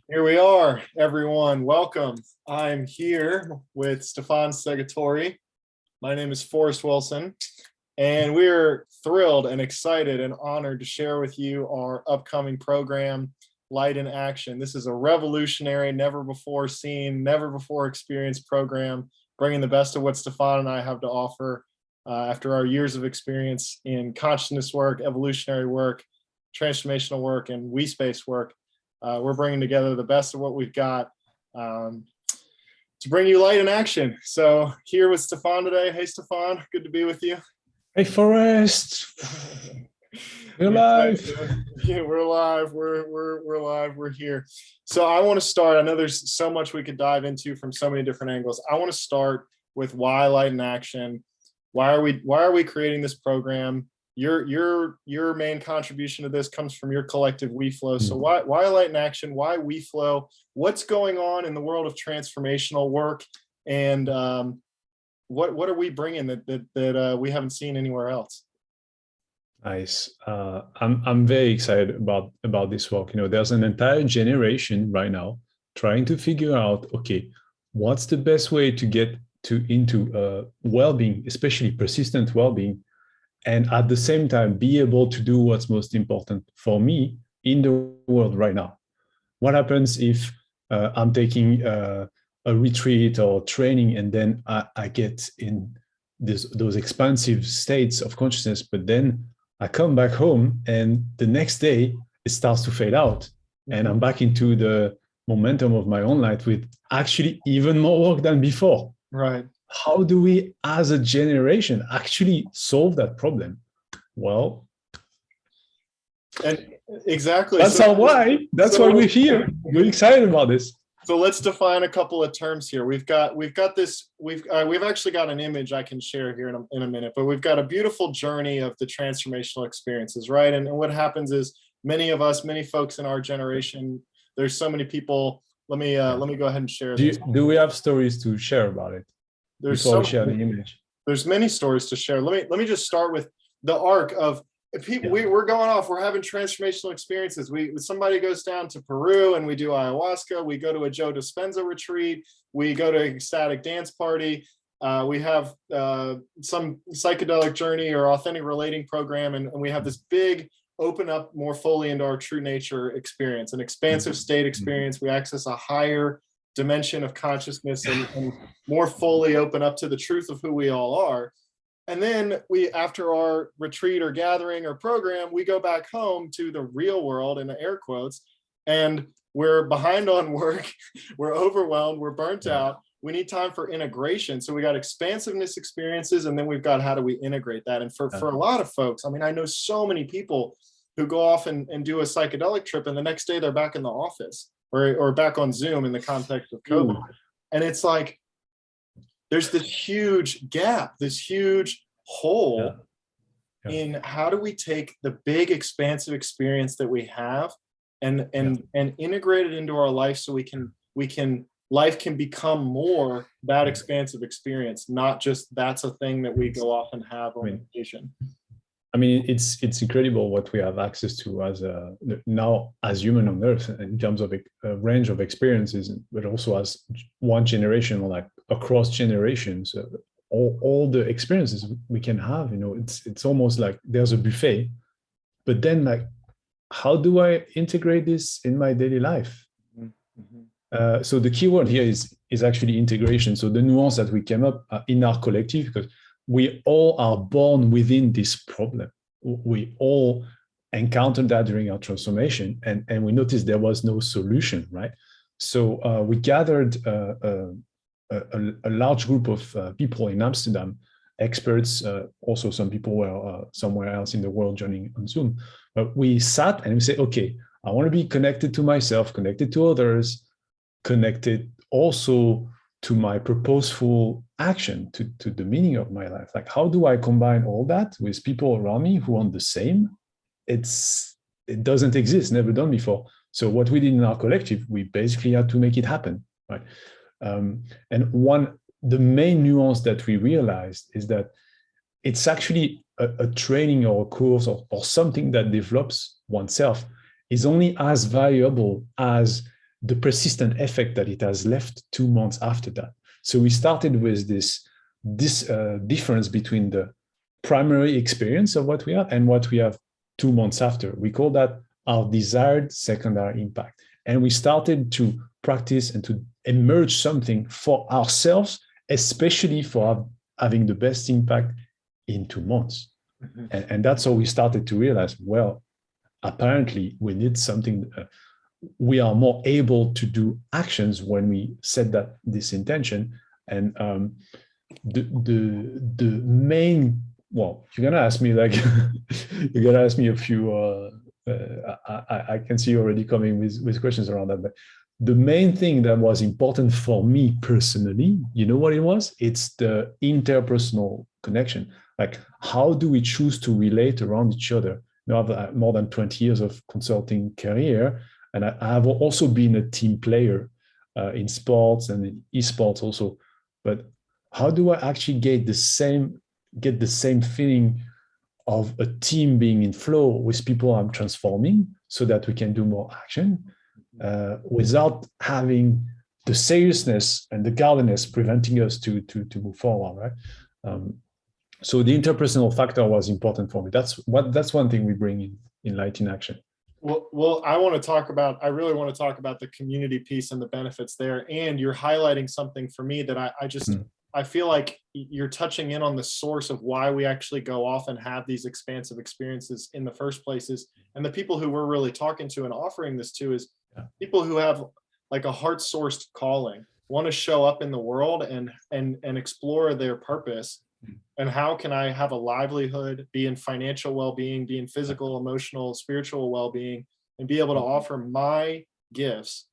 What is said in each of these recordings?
Here we are, everyone. Welcome. I'm here with Stéphane Segatori. My name is Forrest Wilson, and we're thrilled and excited and honored to share with you our upcoming program, Light in Action. This is a revolutionary, never before seen, never before experienced program, bringing the best of what Stéphane and I have to offer after our years of experience in consciousness work, evolutionary work, transformational work, and we-space work. We're bringing together the best of what we've got to bring you light in action. So here with Stéphane today. Hey, Stéphane, good to be with you. Hey, Forrest. We're live. Yeah, we're live. We're live. We're here. So I want to start. I know there's so much we could dive into from so many different angles. I want to start with why Light in Action. Why are we creating this program? Your main contribution to this comes from your collective WeFlow. So why Light in Action? Why WeFlow? What's going on in the world of transformational work, and what are we bringing that we haven't seen anywhere else? Nice. I'm very excited about this work. You know, there's an entire generation right now trying to figure out, okay, what's the best way to get into well-being, especially persistent well-being, and at the same time be able to do what's most important for me in the world right now. What happens if I'm taking a retreat or training, and then I get in those expansive states of consciousness, but then I come back home and the next day it starts to fade out, and I'm back into the momentum of my own life with actually even more work than before. Right. How do we, as a generation, actually solve that problem? Well, and exactly. That's why we're here. We're excited about this. So let's define a couple of terms here. We've actually got an image I can share here in a minute, but we've got a beautiful journey of the transformational experiences, right? And what happens is many folks in our generation, there's so many people. Let me go ahead and share this. Do we have stories to share about it? Before we share the image. There's many stories to share. Let me just start with the arc of people. We're going off. We're having transformational experiences. Somebody goes down to Peru and we do ayahuasca. We go to a Joe Dispenza retreat. We go to an ecstatic dance party. We have some psychedelic journey or authentic relating program, and we have this big open up more fully into our true nature experience, an expansive state experience. We access a higher dimension of consciousness and more fully open up to the truth of who we all are. And then after our retreat or gathering or program, we go back home to the real world, in air quotes, and we're behind on work, we're overwhelmed, we're burnt out, we need time for integration. So we got expansiveness experiences, and then we've got how do we integrate that. And for a lot of folks, I mean, I know so many people who go off and do a psychedelic trip, and the next day they're back in the office or back on Zoom in the context of COVID. And it's like, there's this huge gap, this huge hole in how do we take the big expansive experience that we have and integrate it into our life so life can become more that expansive experience, not just that's a thing that we go off and have on vacation. I mean, it's incredible what we have access to now as human on Earth in terms of a range of experiences, but also as one generation or like across generations, all the experiences we can have. You know, it's almost like there's a buffet, but then like, how do I integrate this in my daily life? So the key word here is actually integration. So the nuance that we came up in our collective, because we all are born within this problem. We all encountered that during our transformation, and we noticed there was no solution, right? So we gathered a large group of people in Amsterdam, experts, also some people were somewhere else in the world joining on Zoom. But we sat and we said, okay, I want to be connected to myself, connected to others, connected also to my purposeful action, to the meaning of my life. Like, how do I combine all that with people around me who want the same? It doesn't exist, never done before. So what we did in our collective, we basically had to make it happen, right? And the main nuance that we realized is that it's actually a training or a course or something that develops oneself is only as valuable as the persistent effect that it has left 2 months after that. So we started with this difference between the primary experience of what we have and what we have 2 months after. We call that our desired secondary impact. And we started to practice and to emerge something for ourselves, especially for having the best impact in 2 months. Mm-hmm. And that's how we started to realize, well, apparently we need something. We are more able to do actions when we set this intention. And the main, well, you're gonna ask me a few. I can see you already coming with questions around that. But the main thing that was important for me personally, you know what it was? It's the interpersonal connection. Like, how do we choose to relate around each other? Now, I have more than 20 years of consulting career, and I have also been a team player in sports and in esports also. But how do I actually get the same feeling of a team being in flow with people I'm transforming, so that we can do more action without having the seriousness and the guardedness preventing us to move forward, right? So the interpersonal factor was important for me. That's one thing we bring in Light in Action. Well, I really want to talk about the community piece and the benefits there. And you're highlighting something for me that I feel like you're touching in on the source of why we actually go off and have these expansive experiences in the first places. And the people who we're really talking to and offering this to is people who have like a heart-sourced calling, want to show up in the world and explore their purpose. And how can I have a livelihood, be in financial well-being, be in physical, emotional, spiritual well-being, and be able to offer my gifts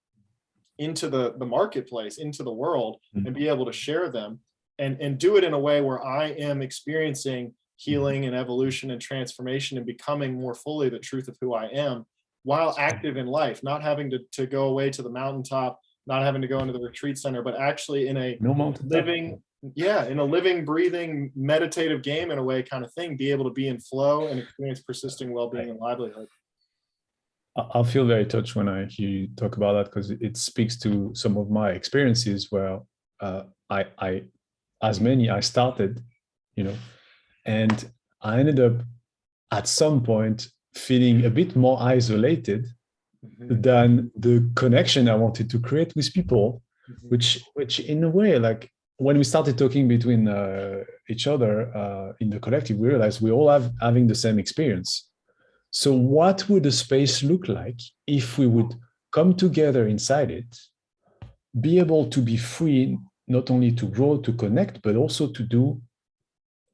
into the marketplace, into the world, and be able to share them and do it in a way where I am experiencing healing and evolution and transformation and becoming more fully the truth of who I am while active in life, not having to go away to the mountaintop, not having to go into the retreat center, but actually in a living, breathing, meditative game in a way kind of thing, be able to be in flow and experience persisting well-being and livelihood. I'll feel very touched when I hear you talk about that, because it speaks to some of my experiences where I started, and I ended up at some point feeling a bit more isolated than the connection I wanted to create with people, which in a way, like when we started talking between each other in the collective, we realized we all having the same experience. So what would the space look like if we would come together inside it, be able to be free, not only to grow, to connect, but also to do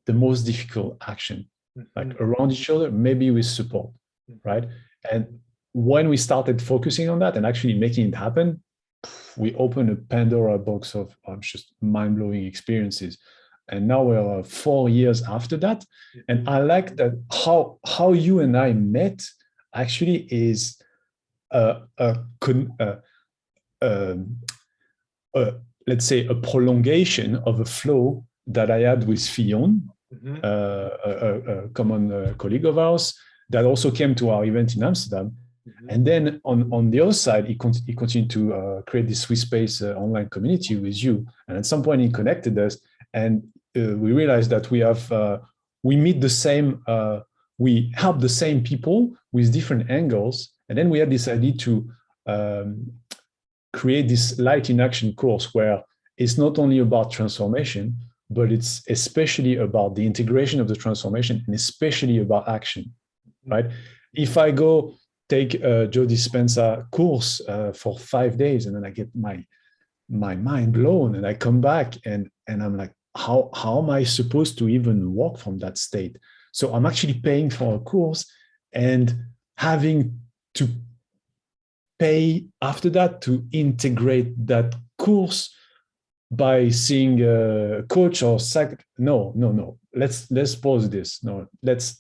the most difficult action, like around each other, maybe with support, right? And when we started focusing on that and actually making it happen, we opened a Pandora box of just mind-blowing experiences. And now we're 4 years after that. And I like that how you and I met actually is let's say a prolongation of a flow that I had with Fionn, a common colleague of ours that also came to our event in Amsterdam. And then on the other side, he continued to create this Swiss Space online community with you. And at some point he connected us, and we realized that we meet the same, we help the same people with different angles. And then we had this idea to create this Light in Action course where it's not only about transformation, but it's especially about the integration of the transformation and especially about action, right? If I go take a Joe Dispenza course for 5 days and then I get my mind blown and I come back and I'm like, how am I supposed to even walk from that state? So I'm actually paying for a course and having to pay after that to integrate that course by seeing a coach or no. Let's pause this. Let's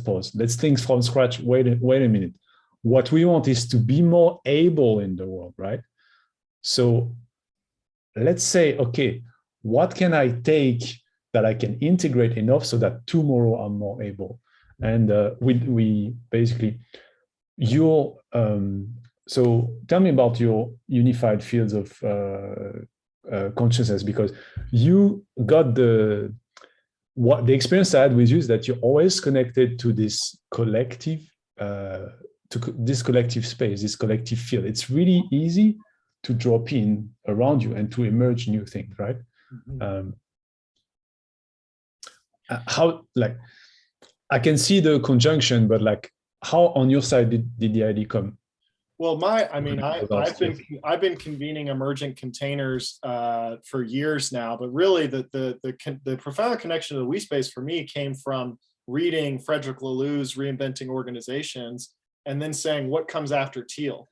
pause. Let's think from scratch. Wait a minute. What we want is to be more able in the world, right? So let's say, okay, what can I take that I can integrate enough so that tomorrow I'm more able? And we basically, your so tell me about your unified fields of consciousness, because you got the experience I had with you is that you're always connected to this collective, this collective space, this collective field. It's really easy to drop in around you and to emerge new things, right? Mm-hmm. How, like, I can see the conjunction, but like, how on your side did the idea come? Well, I've been convening emergent containers for years now, but really the profound connection to the we space for me came from reading Frederick Laloux's Reinventing Organizations, and then saying, what comes after Teal,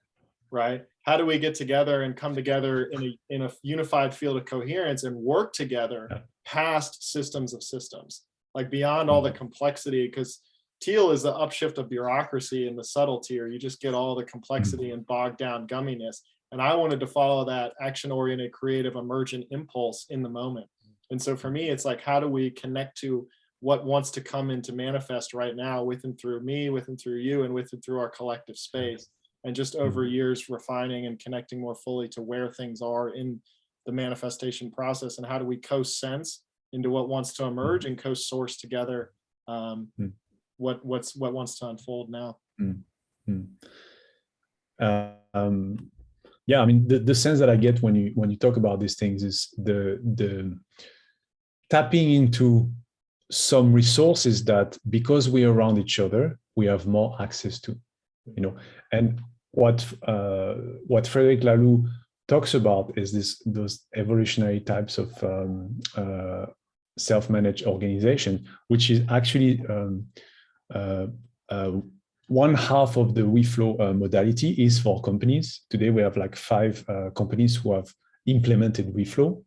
right? How do we get together and come together in a unified field of coherence and work together past systems of systems, like beyond all the complexity? Because Teal is the upshift of bureaucracy and the subtlety, or you just get all the complexity and bogged down gumminess. And I wanted to follow that action-oriented, creative, emergent impulse in the moment. And so for me, it's like, how do we connect to what wants to come into manifest right now, with and through me, with and through you, and with and through our collective space? And just over years, refining and connecting more fully to where things are in the manifestation process, and how do we co-sense into what wants to emerge and co-source together what wants to unfold now. Yeah, I mean, the sense that I get when you talk about these things is the tapping into some resources that, because we're around each other, we have more access to, you know. And what Frederick Laloux talks about is those evolutionary types of self-managed organization, which is actually one half of the WeFlow modality is for companies. Today we have like 5 companies who have implemented WeFlow.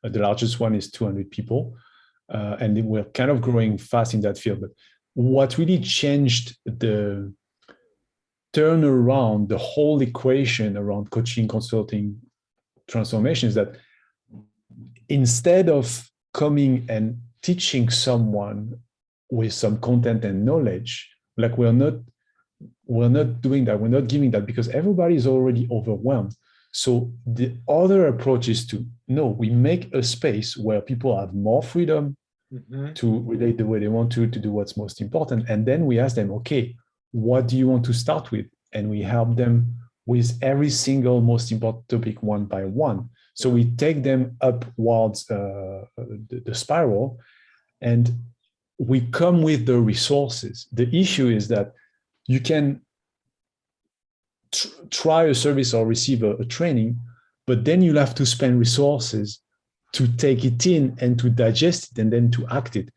The largest one is 200 people. And we're kind of growing fast in that field. But what really changed the turn around the whole equation around coaching, consulting, transformation is that instead of coming and teaching someone with some content and knowledge, like we're not doing that. We're not giving that, because everybody is already overwhelmed. So the other approach is we make a space where people have more freedom to relate the way they want to do what's most important. And then we ask them, okay, what do you want to start with? And we help them with every single most important topic one by one. So we take them upwards the spiral, and we come with the resources. The issue is that you can try a service or receive a training, but then you'll have to spend resources to take it in and to digest it and then to act it.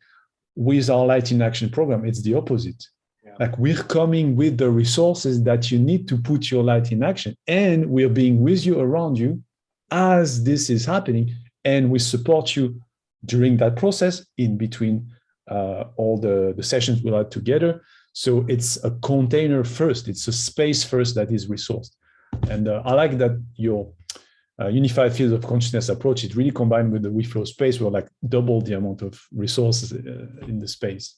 With our Light in Action program, it's the opposite. Yeah. Like, we're coming with the resources that you need to put your light in action, and we're being with you, around you, as this is happening, and we support you during that process, in between all the sessions we'll have together. So it's a container first, it's a space first that is resourced. And I like that your unified field of consciousness approach is really combined with the WeFlow space, where like double the amount of resources in the space.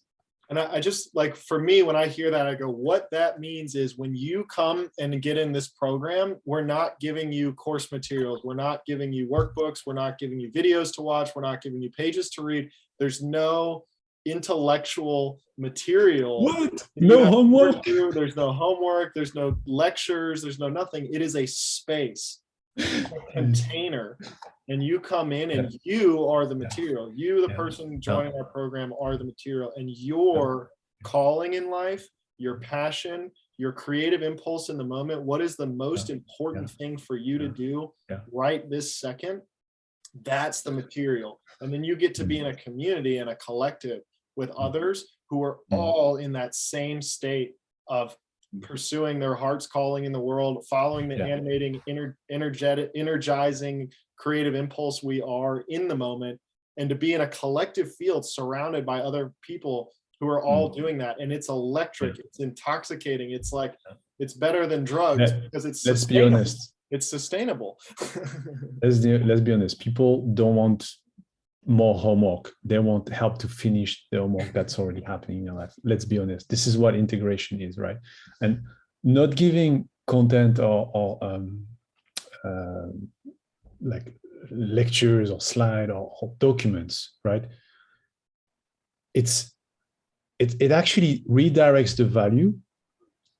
And I just, like, for me, when I hear that, I go, what that means is, when you come and get in this program, we're not giving you course materials. We're not giving you workbooks. We're not giving you videos to watch. We're not giving you pages to read. There's no intellectual material. What? No homework? There's no homework. There's no lectures. There's no nothing. It is a space, a container. And you come in and you are the material. You, the person joining our program, are the material. And your calling in life, your passion, your creative impulse in the moment, what is the most important thing for you to do right this second? That's the material. And then you get to be in a community and a collective with others who are all in that same state of pursuing their heart's calling in the world, following the animating, energizing, creative impulse we are in the moment, and to be in a collective field surrounded by other people who are all doing that. And it's electric, it's intoxicating, it's like, it's better than drugs, because it's let's be honest, it's sustainable. let's be honest, people don't want more homework, they want help to finish the homework that's already happening in your life. Let's be honest, this is what integration is, right? And not giving content uh, like lectures or slide or documents, right? It actually redirects the value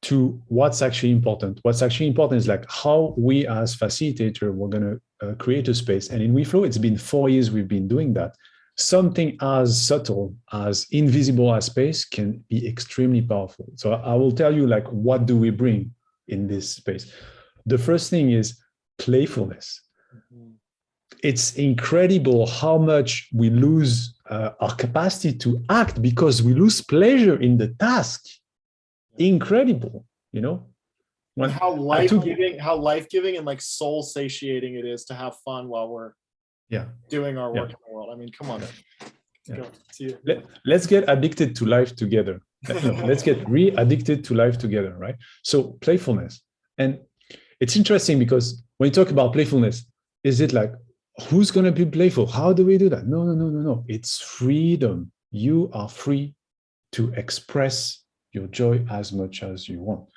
to what's actually important. What's actually important is like how we as facilitator, we're going to create a space. And in WeFlow, it's been 4 years we've been doing that. Something as subtle, as invisible as space can be extremely powerful. So I will tell you like, what do we bring in this space? The first thing is playfulness. Mm-hmm. It's incredible how much we lose our capacity to act because we lose pleasure in the task. Incredible, you know. When how life-giving and like soul satiating it is to have fun while we're doing our work in the world. I mean, come on. Let's get addicted to life together. Let's get re-addicted to life together, right? So playfulness. And it's interesting because when you talk about playfulness, is it like, who's going to be playful? How do we do that? No. It's freedom. You are free to express your joy as much as you want.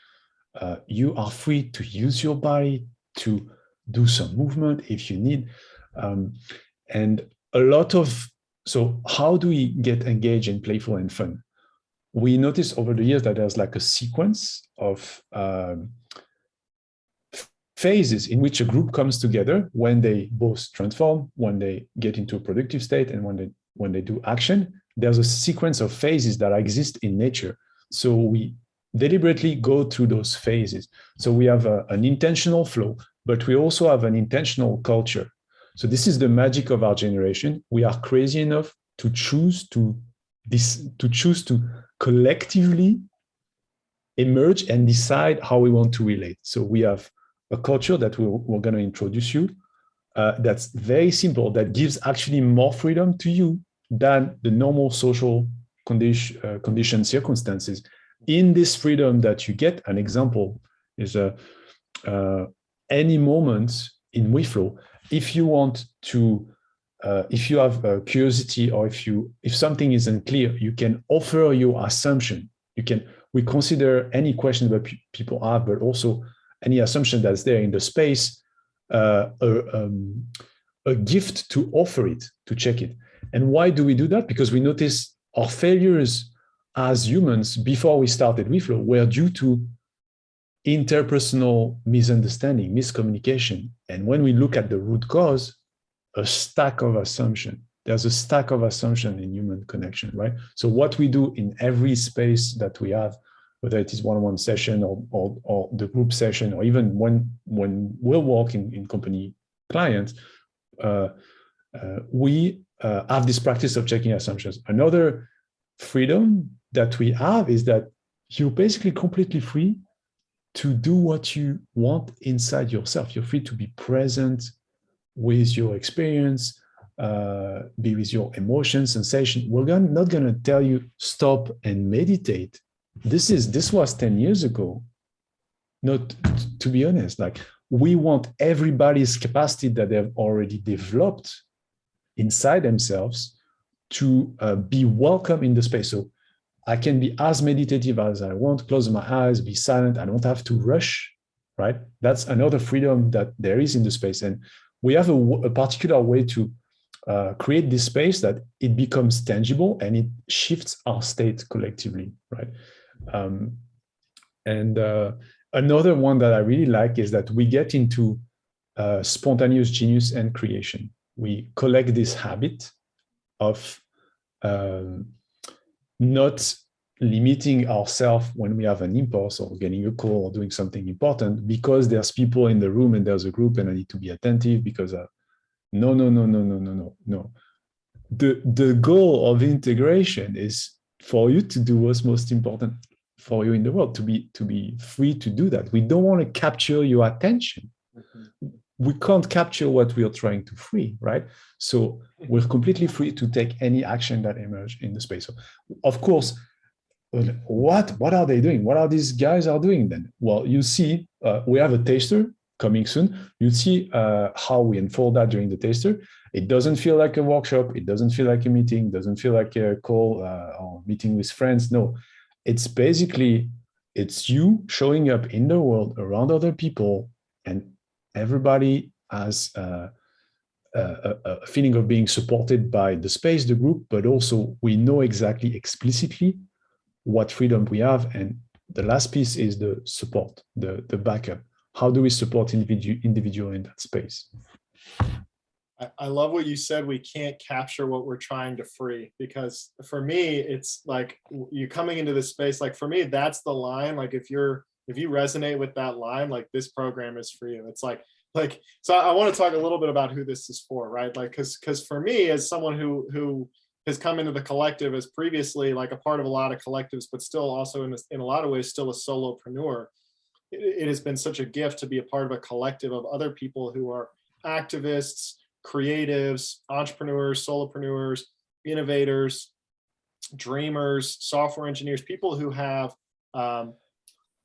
You are free to use your body to do some movement if you need. And a lot of, so how do we get engaged in playful and fun? We noticed over the years that there's like a sequence of phases in which a group comes together when they both transform, when they get into a productive state, and when they do action. There's a sequence of phases that exist in nature. So we deliberately go through those phases. So we have an intentional flow, but we also have an intentional culture. So this is the magic of our generation. We are crazy enough to choose to collectively emerge and decide how we want to relate. So we have a culture that we're going to introduce you that's very simple, that gives actually more freedom to you than the normal social condition circumstances. In this freedom that you get, an example is any moment in WeFlow, if you want to, if you have a curiosity, or if something isn't clear, you can offer your assumption. We consider any question that people have, but also any assumption that's there in the space, a gift to offer it, to check it. And why do we do that? Because we notice our failures as humans before we started WeFlow were due to interpersonal misunderstanding, miscommunication. And when we look at the root cause, a stack of assumption. There's a stack of assumption in human connection, right? So what we do in every space that we have, whether it is one-on-one session or the group session, or even when we're working in company clients, we have this practice of checking assumptions. Another freedom that we have is that you're basically completely free to do what you want inside yourself. You're free to be present with your experience, be with your emotions, sensation. We're not going to tell you stop and meditate. This was 10 years ago. Not to be honest, like we want everybody's capacity that they've already developed inside themselves to be welcome in the space. So I can be as meditative as I want, close my eyes, be silent. I don't have to rush, right? That's another freedom that there is in the space. And we have a particular way to create this space that it becomes tangible and it shifts our state collectively, right? Another one that I really like is that we get into spontaneous genius and creation. We collect this habit of not limiting ourselves when we have an impulse or getting a call or doing something important because there's people in the room and there's a group and I need to be attentive because no. The goal of integration is for you to do what's most important for you in the world, to be free to do that. We don't want to capture your attention. Mm-hmm. We can't capture what we are trying to free, right? So we're completely free to take any action that emerges in the space. So, of course, what are they doing? What are these guys are doing then? Well, you see, we have a taster coming soon. You see how we unfold that during the taster. It doesn't feel like a workshop. It doesn't feel like a meeting. Doesn't feel like a call or meeting with friends. No, it's basically it's you showing up in the world around other people, and everybody has a feeling of being supported by the space, the group, but also we know exactly explicitly what freedom we have. And the last piece is the support, the backup. How do we support individual in that space? I love what you said. We can't capture what we're trying to free, because for me, it's like you coming into this space. Like for me, that's the line. Like if you resonate with that line, like this program is for you. It's like, so I want to talk a little bit about who this is for, right? Like, because for me, as someone who has come into the collective as previously like a part of a lot of collectives, but still also in a lot of ways still a solopreneur, it has been such a gift to be a part of a collective of other people who are activists, creatives, entrepreneurs, solopreneurs, innovators, dreamers, software engineers, people who have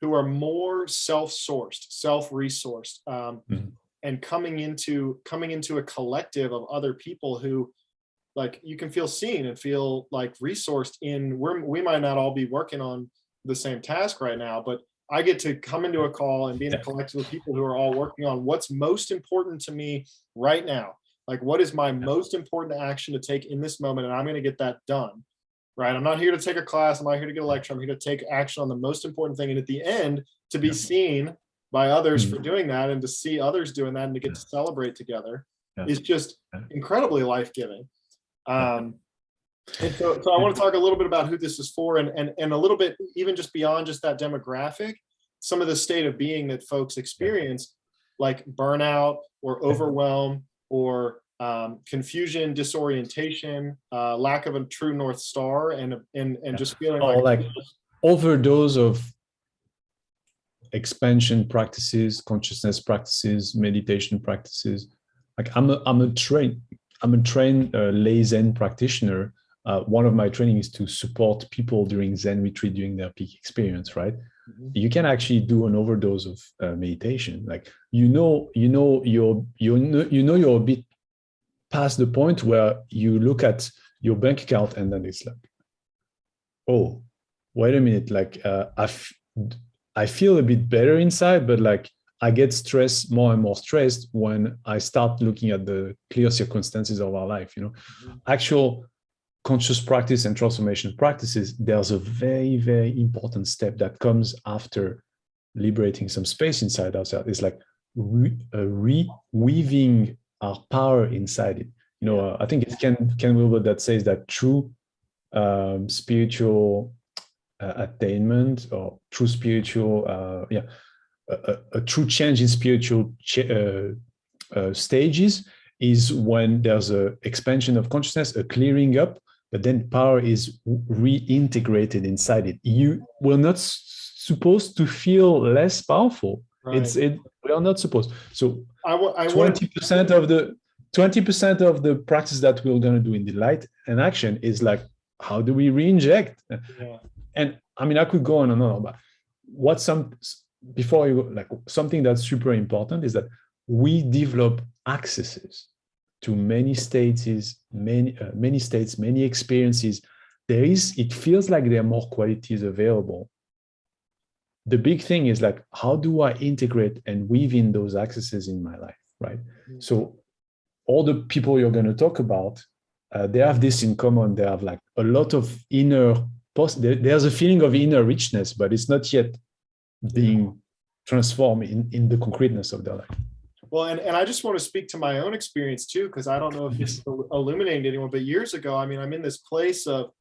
who are more self-sourced, self-resourced, and coming into a collective of other people who, like, you can feel seen and feel like resourced in. We might not all be working on the same task right now, but I get to come into a call and be in a collective of people who are all working on what's most important to me right now. Like, what is my most important action to take in this moment? And I'm going to get that done, right? I'm not here to take a class. I'm not here to get a lecture. I'm here to take action on the most important thing. And at the end, to be seen by others for doing that, and to see others doing that, and to get to celebrate together is just incredibly life-giving. And so I want to talk a little bit about who this is for, and a little bit even just beyond just that demographic, some of the state of being that folks experience, like burnout or overwhelm or confusion, disorientation, lack of a true North Star, and just feeling like overdose of expansion practices, consciousness practices, meditation practices. Like I'm a trained lay Zen practitioner. One of my training is to support people during Zen retreat during their peak experience, right? You can actually do an overdose of meditation. Like you're a bit past the point where you look at your bank account and then it's like, oh, wait a minute, like I feel a bit better inside, but like I get stressed, more and more stressed when I start looking at the clear circumstances of our life. Actual conscious practice and transformation practices, there's a very, very important step that comes after liberating some space inside ourselves. It's like reweaving our power inside it. I think it's Ken Wilber that says that true spiritual attainment, or true spiritual, a true change in spiritual stages is when there's a expansion of consciousness, a clearing up, but then power is reintegrated inside it. You were not supposed to feel less powerful. Right. We are not supposed. So 20% of the practice that we're going to do in the light and action is like, how do we re-inject? Yeah. And I mean, I could go on and on, but something that's super important is that we develop accesses to many states, many experiences. It feels like there are more qualities available. The big thing is like, how do I integrate and weave in those accesses in my life, right? Mm-hmm. So all the people you're going to talk about, they have this in common. They have like a lot of there's a feeling of inner richness, but it's not yet being transformed in the concreteness of their life. Well, and I just want to speak to my own experience too, because I don't know if it's illuminating to anyone, but years ago, I mean, I'm in this place of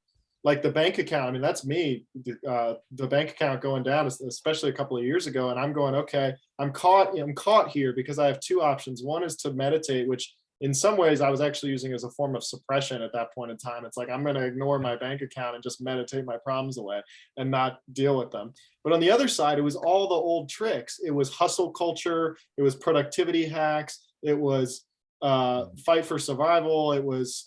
like the bank account. I mean, that's me, the bank account going down, especially a couple of years ago. And I'm going, okay, I'm caught here because I have two options. One is to meditate, which in some ways I was actually using as a form of suppression at that point in time. It's like, I'm going to ignore my bank account and just meditate my problems away and not deal with them. But on the other side, it was all the old tricks. It was hustle culture. It was productivity hacks. It was fight for survival. It was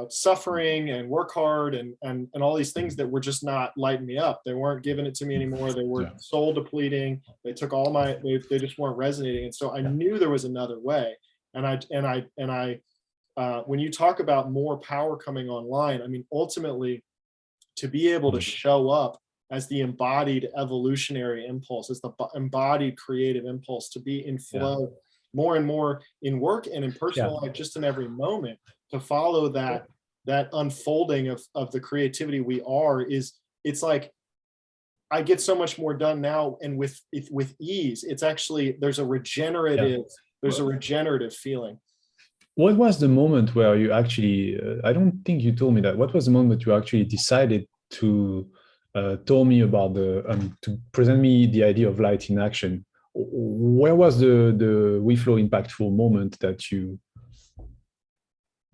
suffering and work hard and all these things that were just not lighting me up. They weren't giving it to me anymore. They were soul depleting. They took all they just weren't resonating. And so I knew there was another way. And I when you talk about more power coming online, I mean, ultimately, to be able to show up as the embodied evolutionary impulse, as the embodied creative impulse to be in flow more and more in work and in personal life, just in every moment, to follow that unfolding of the creativity we are. It's like I get so much more done now, and with ease. It's actually there's a regenerative feeling. What was the moment where you actually, I don't think you told me that. What was the moment you actually decided to told me about to present me the idea of light in action? Where was the WeFlow impactful moment that you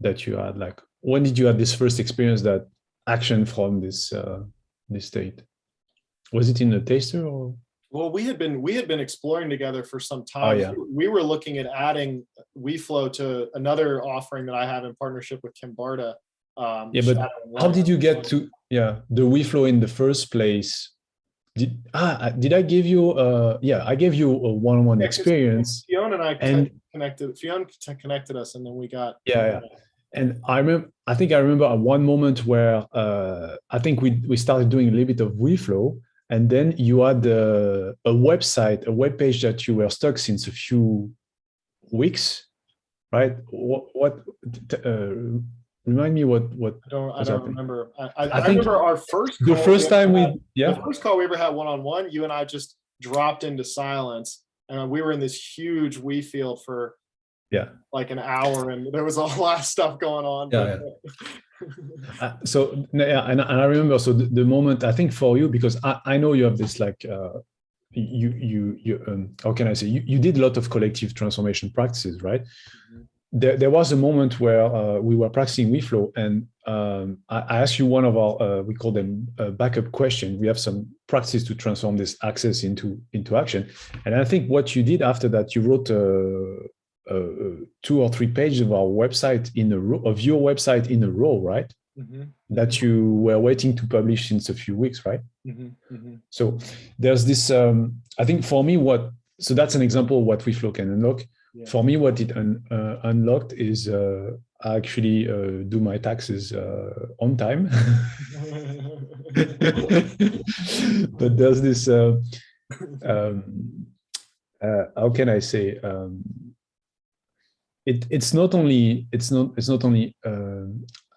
had? Like, when did you have this first experience, that action from this state? Was it in a taster or? Well, we had been exploring together for some time. Oh, yeah. We were looking at adding WeFlow to another offering that I have in partnership with Kim Barta. But how did you get to the WeFlow in the first place? Did I give you I gave you a one-on-one experience. Fiona and I connected. Fiona connected us, and then we got And I think I remember at one moment where I think we started doing a little bit of WeFlow, and then you had a website, a web page that you were stuck since a few weeks, right? Remind me what I don't remember. I think remember our first call, the first time the first call we ever had one-on-one, you and I just dropped into silence, and we were in this huge we field for like an hour, and there was a lot of stuff going on. And I remember, so the moment, I think for you, because I know you have this like how can I say, you did a lot of collective transformation practices, right? Mm-hmm. There was a moment where we were practicing WeFlow, and I asked you one of our, we call them backup question. We have some practices to transform this access into action. And I think what you did after that, you wrote 2 or 3 pages of our website in a row, of your website in a row, right? Mm-hmm. That you were waiting to publish since a few weeks, right? Mm-hmm. Mm-hmm. So there's this, I think for me, so that's an example of what WeFlow can unlock. Yeah. For me, what it unlocked is I actually do my taxes on time. But there's this, how can I say, it's not only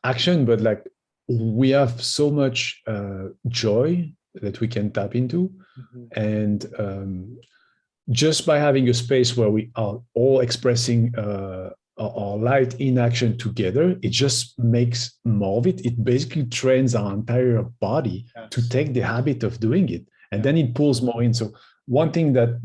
action, but like we have so much joy that we can tap into. Mm-hmm. And just by having a space where we are all expressing our light in action together, it just makes more of it. It basically trains our entire body to take the habit of doing it, and then it pulls more in. So one thing that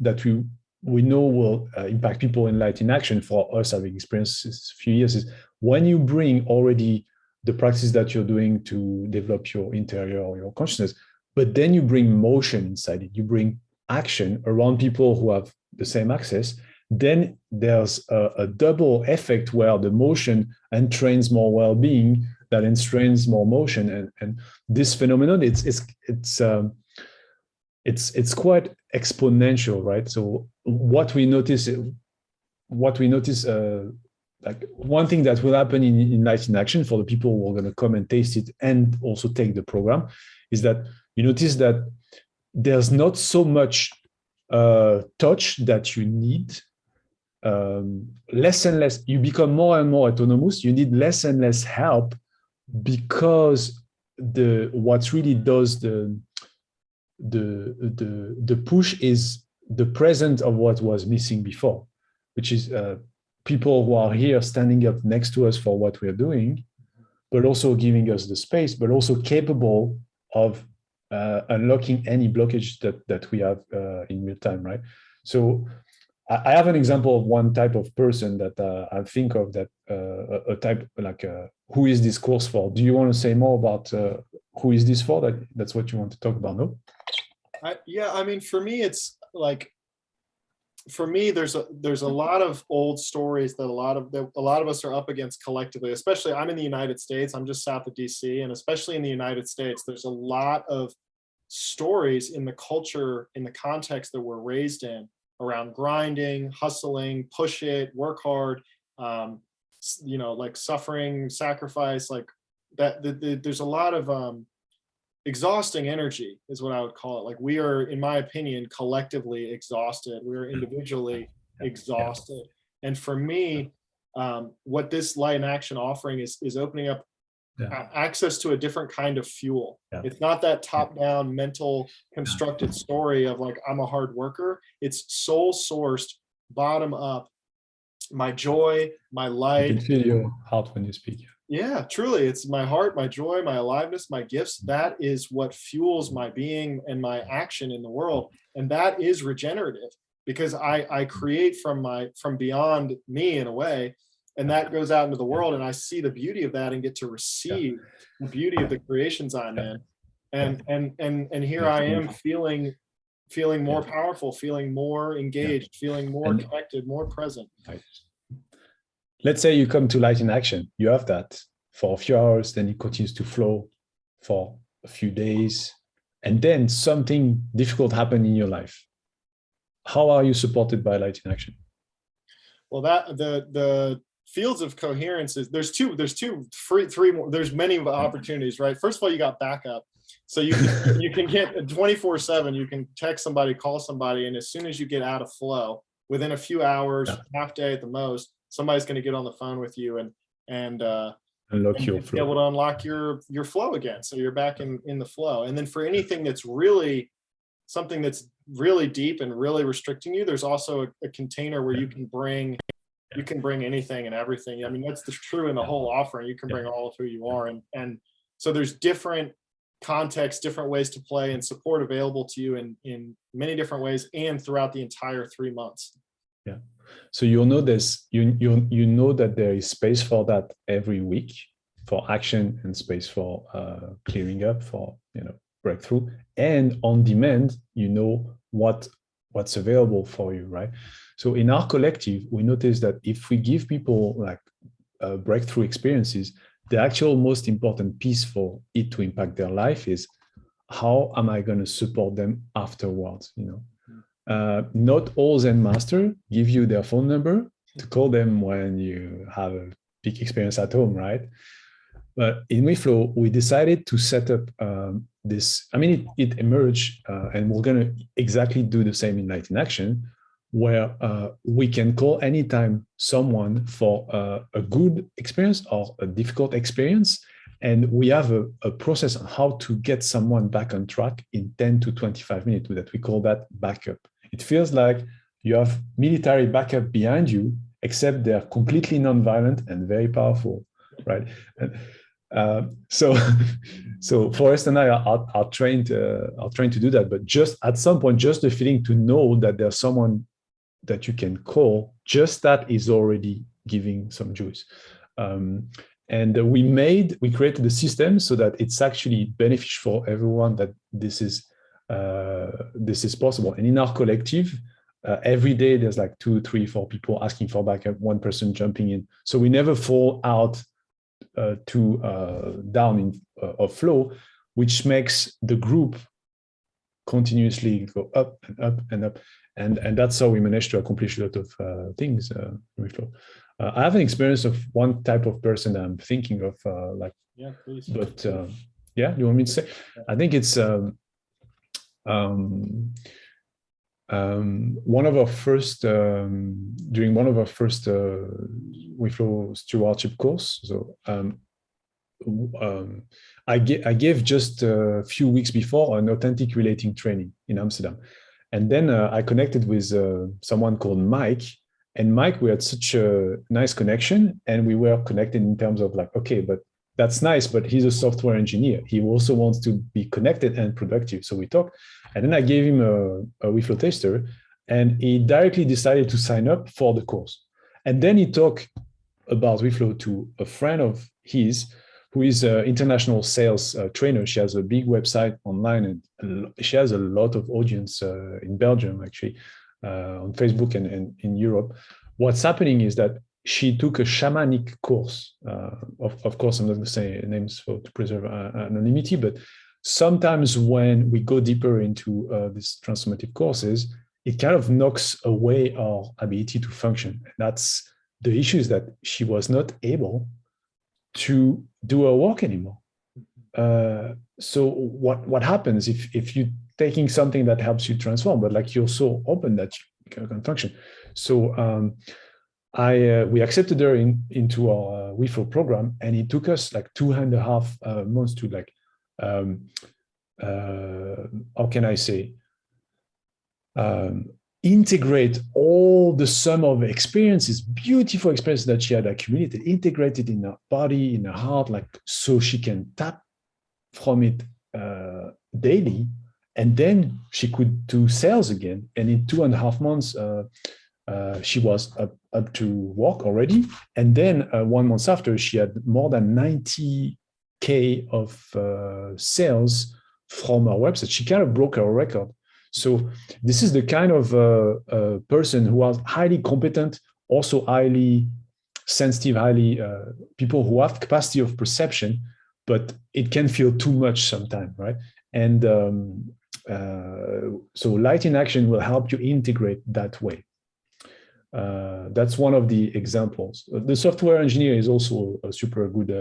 we know will impact people in light in action, for us having experienced this a few years, is when you bring already the practice that you're doing to develop your interior or your consciousness, but then you bring motion inside it, you bring action around people who have the same access, then there's a double effect where the motion entrains more well-being, that entrains more motion, and this phenomenon, it's quite exponential, right? So what we notice, like one thing that will happen in Light in Action for the people who are going to come and taste it and also take the program, is that you notice that there's not so much touch that you need. Less and less, you become more and more autonomous. You need less and less help, because what really does the push is the presence of what was missing before, which is people who are here standing up next to us for what we're doing, but also giving us the space, but also capable of unlocking any blockage that we have in real time, right? So I have an example of one type of person that I think of, that a type like who is this course for? Do you want to say more about who is this for? That's what you want to talk about, no? I mean, for me, it's like, for me, there's a lot of old stories that a lot of us are up against collectively. Especially, I'm in the United States. I'm just south of DC, and especially in the United States, there's a lot of stories in the culture, in the context that we're raised in, around grinding, hustling, push it, work hard, like suffering, sacrifice, like that. There's a lot of exhausting energy is what I would call it. Like we are, in my opinion, collectively exhausted. We are individually exhausted. And for me, what this light and action offering is opening up access to a different kind of fuel. It's not that top-down mental constructed story of like, I'm a hard worker. It's soul sourced, bottom up. My joy, my light. You can feel your heart when you speak. Yeah, truly. It's my heart, my joy, my aliveness, my gifts. That is what fuels my being and my action in the world. And that is regenerative because I create from beyond me in a way. And that goes out into the world, and I see the beauty of that and get to receive the beauty of the creations I'm in. And here I am feeling more powerful, feeling more engaged, feeling more connected, more present. Let's say you come to light in action. You have that for a few hours, then it continues to flow for a few days, and then something difficult happened in your life. How are you supported by light in action? Well, that the fields of coherence is there's three more. There's many opportunities, right? First of all, you got backup. So you can get 24/7, you can text somebody, call somebody, and as soon as you get out of flow, within a few hours, half day at the most, somebody's going to get on the phone with you and unlock your be flow. able to unlock your flow again. So you're back in the flow. And then for anything that's really something that's really deep and really restricting you, there's also a container where you can bring anything and everything. I mean, that's true in the whole offering. You can bring all of who you are. And so there's different contexts, different ways to play and support available to you in many different ways and throughout the entire 3 months. Yeah. So you'll know this, you know that there is space for that every week for action and space for clearing up, for breakthrough, and on demand, what's available for you, right? So in our collective, we notice that if we give people like breakthrough experiences, the actual most important piece for it to impact their life is how am I going to support them afterwards? Not all Zen master give you their phone number to call them when you have a big experience at home, right? But in WeFlow, we decided to set up this. I mean, it emerged, and we're going to exactly do the same in Light in Action, where we can call anytime someone for a good experience or a difficult experience. And we have a process on how to get someone back on track in 10 to 25 minutes that we call that backup. It feels like you have military backup behind you, except they're completely non-violent and very powerful, right? So Forrest and I are trained to do that, but just at some point, just the feeling to know that there's someone that you can call, just that is already giving some juice. And we created a system so that it's actually beneficial for everyone, that this is possible. And in our collective, every day there's like 2, 3, 4 people asking for backup, one person jumping in. So we never fall out down of flow, which makes the group continuously go up and up and up. And that's how we managed to accomplish a lot of things with flow. I have an experience of one type of person that I'm thinking of, yeah, please. But yeah, you want me to say? I think it's one of our first during one of our first WeFlow stewardship course. So I gave just a few weeks before an authentic relating training in Amsterdam, and then I connected with someone called Mike. And Mike, we had such a nice connection, and we were connected in terms of like, okay, but that's nice, but he's a software engineer. He also wants to be connected and productive. So we talked, and then I gave him a WeFlow taster, and he directly decided to sign up for the course. And then he talked about WeFlow to a friend of his who is an international sales trainer. She has a big website online, and she has a lot of audience in Belgium, actually, on Facebook and in Europe. What's happening is that she took a shamanic course. Of course, I'm not going to say names to preserve anonymity, but sometimes when we go deeper into these transformative courses, it kind of knocks away our ability to function. And that's the issue, is that she was not able to do her work anymore. so what happens if you taking something that helps you transform, but like you're so open that you can function. So we accepted her into our referral program, and it took us like 2.5 months to like how can I say integrate all the sum of experiences, beautiful experiences that she had accumulated, integrated in her body, in her heart, like so she can tap from it daily, and then she could do sales again. And in 2.5 months, she was up to work already. And then 1 month after, she had more than 90K of sales from her website. She kind of broke her record. So this is the kind of person who was highly competent, also highly sensitive, highly people who have capacity of perception, but it can feel too much sometimes, right? And so light in action will help you integrate that way. That's one of the examples. The software engineer is also a super good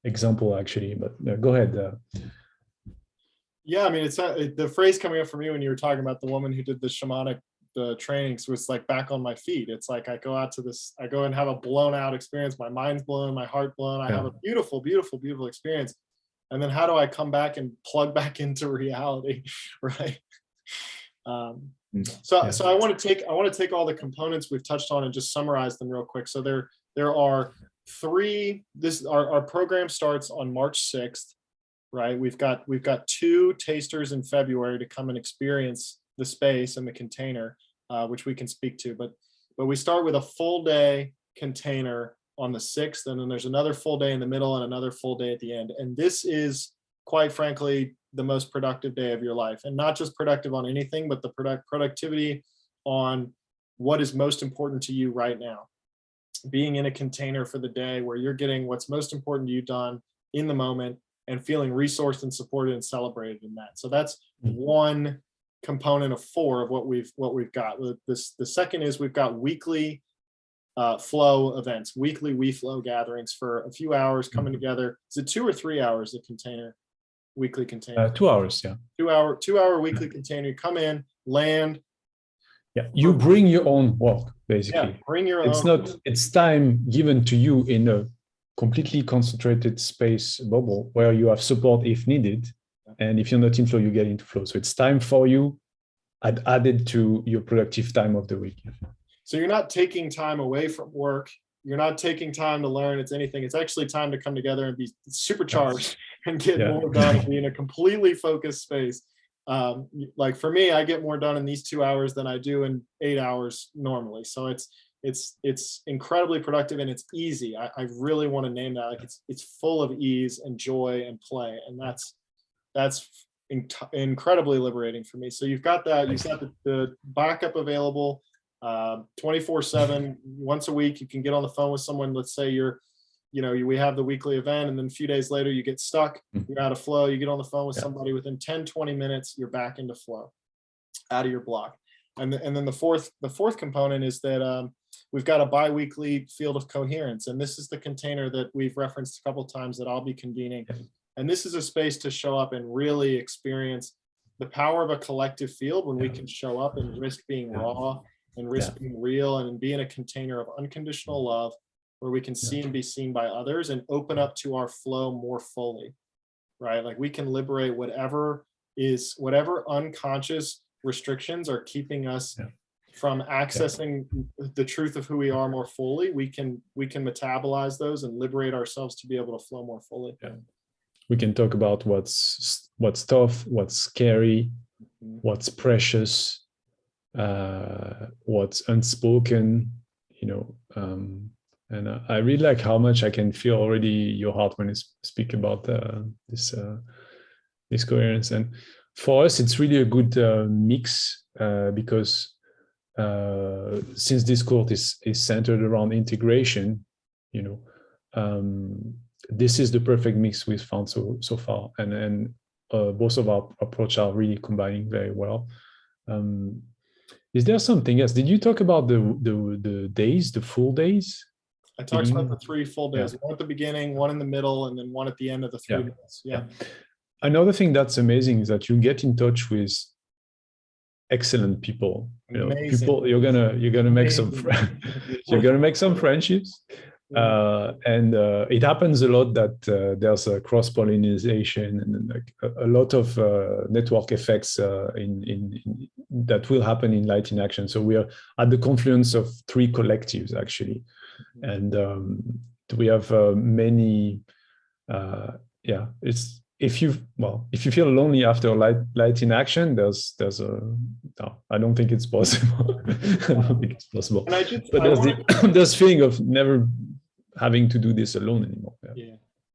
example, actually. But go ahead. Yeah, I mean, it's the phrase coming up for me when you were talking about the woman who did the shamanic trainings was like back on my feet. It's like I go and have a blown out experience. My mind's blown, my heart blown. I have a beautiful, beautiful, beautiful experience. And then how do I come back and plug back into reality, right? So I want to take all the components we've touched on and just summarize them real quick. So there are three. Our program starts on March 6th. Right, we've got 2 tasters in February to come and experience the space and the container, which we can speak to. But we start with a full day container on the 6th, and then there's another full day in the middle and another full day at the end. And this is, quite frankly, the most productive day of your life, and not just productive on anything, but the productivity on what is most important to you right now. Being in a container for the day where you're getting what's most important to you done in the moment, and feeling resourced and supported and celebrated in that. So that's one component of 4 of what we've got. The second is we've got weekly flow events, weekly WeFlow gatherings for a few hours coming together. Is it 2 or 3 hours, the weekly container? 2 hours, yeah. 2-hour weekly container. You come in, land. Yeah, you bring your own work, basically. Yeah, bring your own. It's time given to you in a completely concentrated space bubble where you have support if needed. And if you're not in flow, you get into flow. So it's time for you added to your productive time of the week. So you're not taking time away from work. You're not taking time to learn. It's anything. It's actually time to come together and be supercharged and get more done and be in a completely focused space. Like for me, I get more done in these 2 hours than I do in 8 hours normally. So it's incredibly productive, and it's easy. I really want to name that. Like it's full of ease and joy and play, and that's incredibly liberating for me. So you've got that. You've got the backup available 24/7. Once a week, you can get on the phone with someone. Let's say we have the weekly event, and then a few days later you get stuck. You're out of flow. You get on the phone with somebody within 10-20 minutes. You're back into flow, out of your block. And then the fourth component is that we've got a bi-weekly field of coherence, and this is the container that we've referenced a couple of times that I'll be convening. And this is a space to show up and really experience the power of a collective field when we can show up and risk being raw and risk being real, and be in a container of unconditional love where we can see and be seen by others and open up to our flow more fully, right? Like we can liberate whatever unconscious restrictions are keeping us from accessing the truth of who we are more fully. We can metabolize those and liberate ourselves to be able to flow more fully. We can talk about what's tough, what's scary, what's precious, what's unspoken, and I really like how much I can feel already your heart when you speak about this coherence. And for us, it's really a good mix because since this course is centered around integration, this is the perfect mix we've found so far, and both of our approach are really combining very well. Is there something else? Did you talk about the days, the full days? I talked about the 3 full days, Yeah. one at the beginning, one in the middle, and then one at the end of the 3 Yeah. months. Yeah. Another thing that's amazing is that you get in touch with excellent people. Amazing. People you're gonna make some you're gonna make some friendships. And it happens a lot that there's a cross-pollination and like a lot of network effects in that will happen in Light in Action. So we are at the confluence of 3 collectives actually, and we have many. It's if you feel lonely after light in action, there's a no, I don't think it's possible. I don't think it's possible. But there's feeling of never having to do this alone anymore.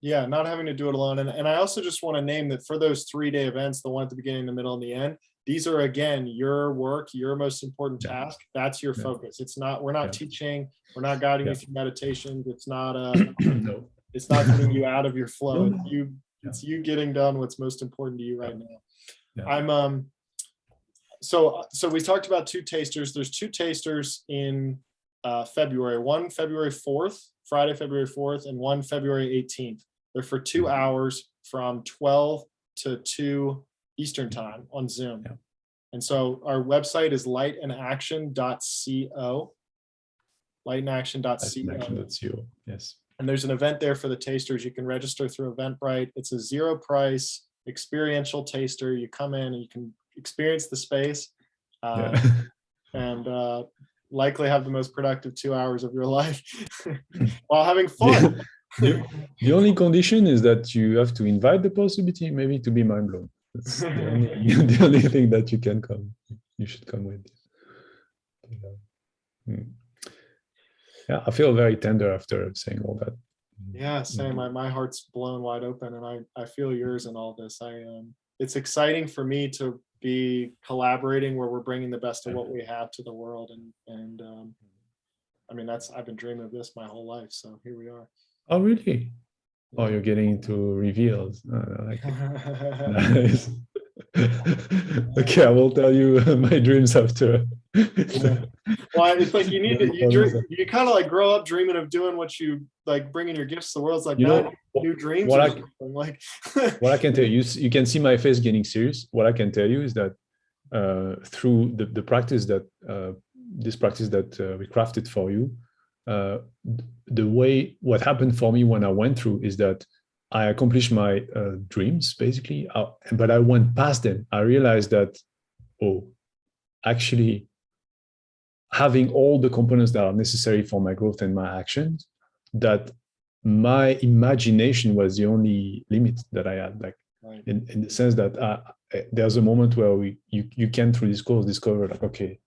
Yeah, not having to do it alone. And I also just want to name that for those 3-day events, the one at the beginning, the middle, and the end, these are again your work, your most important task. That's your focus. It's not, we're not teaching, we're not guiding you through meditation. It's not No. It's not getting you out of your flow. It's you getting done what's most important to you right now. I'm so we talked about 2 tasters. There's 2 tasters in February, one February 4th, Friday, February 4th, and one February 18th. They're for 2 hours from 12 to 2 Eastern time on Zoom. And so our website is lightandaction.co. Lightandaction.co. Yes. And there's an event there for the tasters. You can register through Eventbrite. It's a 0 price experiential taster. You come in and you can experience the space and likely have the most productive 2 hours of your life while having fun. The only condition is that you have to invite the possibility maybe to be mind blown. That's the only thing that you should come with. Yeah, I feel very tender after saying all that. Yeah, same. My heart's blown wide open, and I feel yours in all this. It's exciting for me to be collaborating where we're bringing the best of what we have to the world, and I mean I've been dreaming of this my whole life. So here we are. Oh, really? Oh, you're getting into reveals. Like nice. Okay, I will tell you my dreams after. Well, it's like you need to, you kind of like grow up dreaming of doing what you like, bringing your gifts to the world. It's like new dreams. What I can tell you, you can see my face getting serious. What I can tell you is that through the practice that this practice that we crafted for you, what happened for me when I went through is that I accomplished my dreams basically, but I went past them. I realized that, actually having all the components that are necessary for my growth and my actions, that my imagination was the only limit that I had, like in the sense that there's a moment where you can through this course discover like, okay,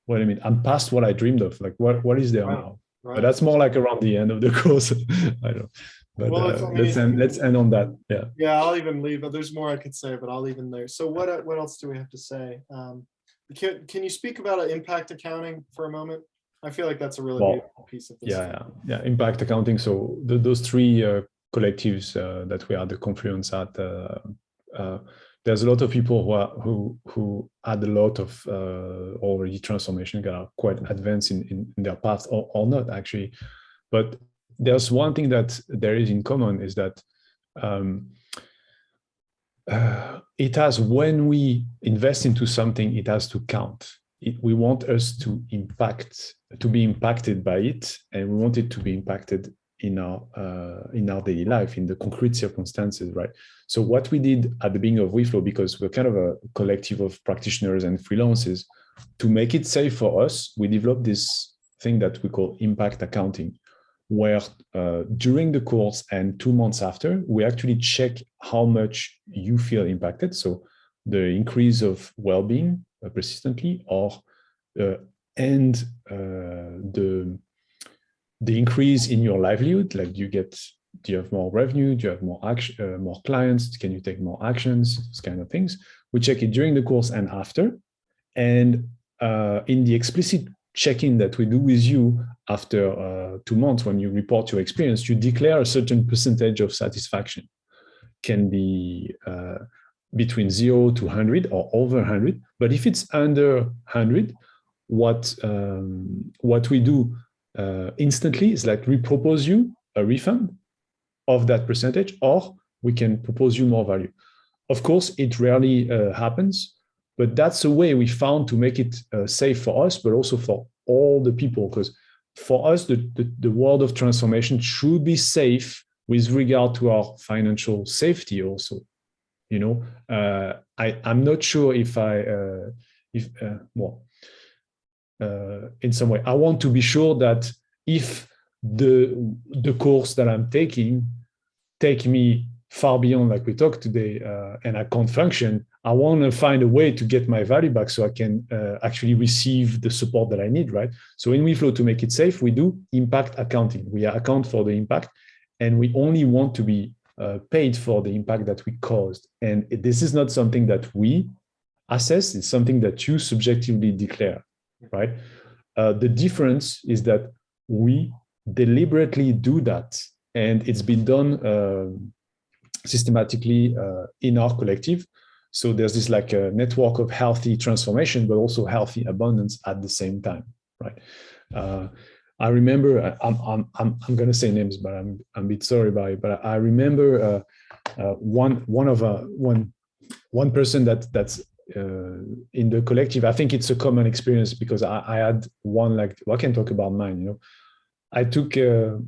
what I mean, I'm past what I dreamed of, like what is there now? But that's more like around the end of the course. I don't. But let's end on that. Yeah, I'll even leave. There's more I could say, but I'll leave in there. So what else do we have to say? Can you speak about impact accounting for a moment? I feel like that's a really beautiful piece of this. Yeah. Impact accounting. So those 3 collectives that we are the confluence at. There's a lot of people who had a lot of already transformation, that are quite advanced in their path or not actually. But there's one thing that there is in common is that it has, when we invest into something, it has to count. We want us to be impacted by it, and we want it to be impacted in our daily life, in the concrete circumstances, right? So what we did at the beginning of WeFlow, because we're kind of a collective of practitioners and freelancers, to make it safe for us, we developed this thing that we call impact accounting, where during the course and 2 months after, we actually check how much you feel impacted. So the increase of well-being persistently, and the increase in your livelihood, like do you have more revenue? Do you have more action, more clients? Can you take more actions? Those kind of things. We check it during the course and after. And in the explicit check-in that we do with you after 2 months, when you report your experience, you declare a certain percentage of satisfaction. Can be between 0 to 100 or over 100. But if it's under 100, what we do instantly. It's like we propose you a refund of that percentage, or we can propose you more value. Of course, it rarely happens, but that's a way we found to make it safe for us, but also for all the people. Because for us, the world of transformation should be safe with regard to our financial safety also. You know, I'm not sure if in some way, I want to be sure that if the course that I'm taking take me far beyond, like we talked today, and I can't function, I want to find a way to get my value back so I can actually receive the support that I need, right? So in WeFlow, to make it safe, we do impact accounting. We account for the impact, and we only want to be paid for the impact that we caused. And this is not something that we assess, it's something that you subjectively declare, right? The difference is that we deliberately do that, and it's been done systematically in our collective. So there's this like a network of healthy transformation, but also healthy abundance at the same time, right? I remember, I'm going to say names, but I'm a bit sorry about it. But I remember one person that's in the collective. I think it's a common experience because I had one, like, well, I can talk about mine. You know, I took a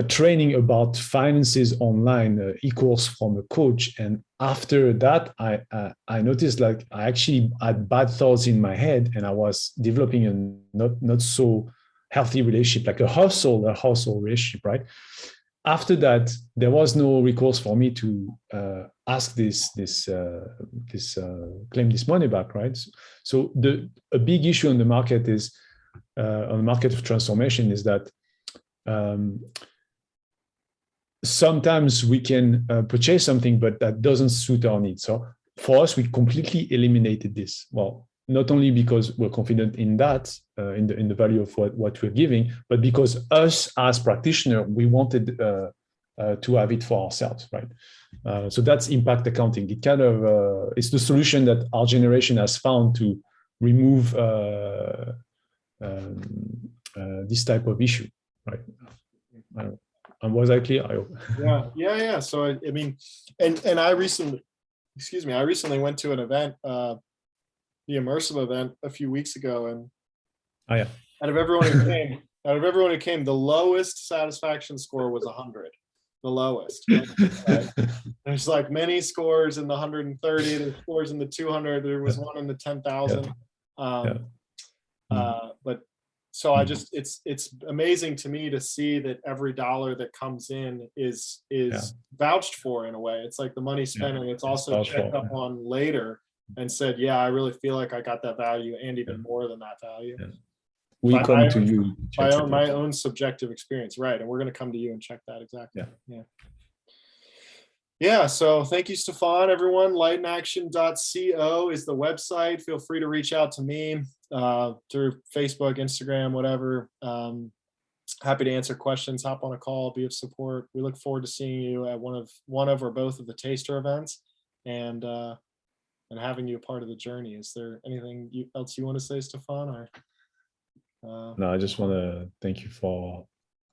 training about finances online, e-course from a coach, and after that, I noticed like I actually had bad thoughts in my head, and I was developing a not so healthy relationship, like a household relationship, right? After that, there was no recourse for me to ask claim this money back, right? So a big issue on the market is on the market of transformation is that sometimes we can purchase something, but that doesn't suit our needs. So for us, we completely eliminated this. Well, not only because we're confident in that, in the value of what we're giving, but because us as practitioner, we wanted to have it for ourselves, right? So that's impact accounting. It kind of it's the solution that our generation has found to remove this type of issue, right? I don't know. And was I clear? I hope. Yeah. So I mean, and I recently went to an event, the immersive event a few weeks ago, and out of everyone who came, the lowest satisfaction score was 100. The lowest. Right? There's like many scores in the 130. There's scores in the 200. There was one in the 10,000. But so I just it's amazing to me to see that every dollar that comes in is vouched for in a way. It's like the money spent, and it's also checked up on later and said, yeah, I really feel like I got that value and even more than that value. We come to you by my own subjective experience, right? And we're going to come to you and check that exactly. Yeah. So thank you, Stéphane. Everyone, lightenaction.co is the website. Feel free to reach out to me through Facebook, Instagram, whatever. Happy to answer questions. Hop on a call, be of support. We look forward to seeing you at one of or both of the taster events, and having you a part of the journey. Is there anything else you want to say, Stéphane? Or no, I just want to thank you for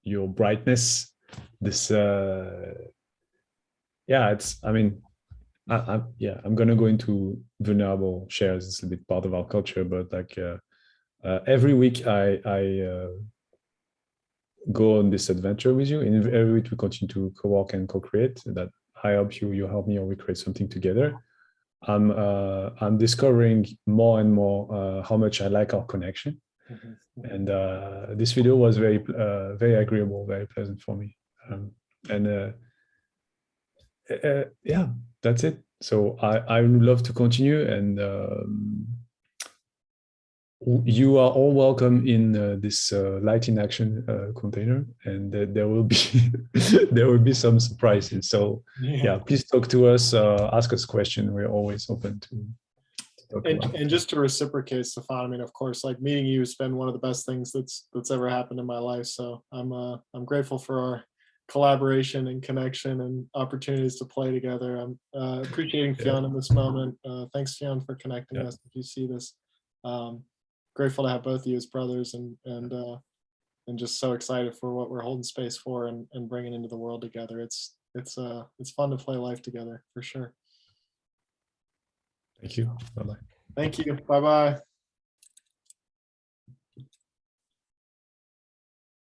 your brightness. This I'm gonna go into vulnerable shares. It's a bit part of our culture, but like every week I go on this adventure with you, and every week we continue to co-work and co-create. That I help you, you help me, or we create something together. I'm discovering more and more how much I like our connection. And this video was very agreeable, very pleasant for me. That's it. So I would love to continue, and you are all welcome in this Light in Action container, and there will be some surprises. So please talk to us, ask us questions. We're always open to. And just to reciprocate, Stéphane, I mean, of course, like meeting you has been one of the best things that's ever happened in my life. So I'm grateful for our collaboration and connection and opportunities to play together. I'm appreciating Fionn in this moment. Thanks, Fionn, for connecting us. If you see this, grateful to have both of you as brothers, and just so excited for what we're holding space for and bringing into the world together. It's fun to play life together for sure. Thank you. Bye-bye. Thank you. Bye-bye.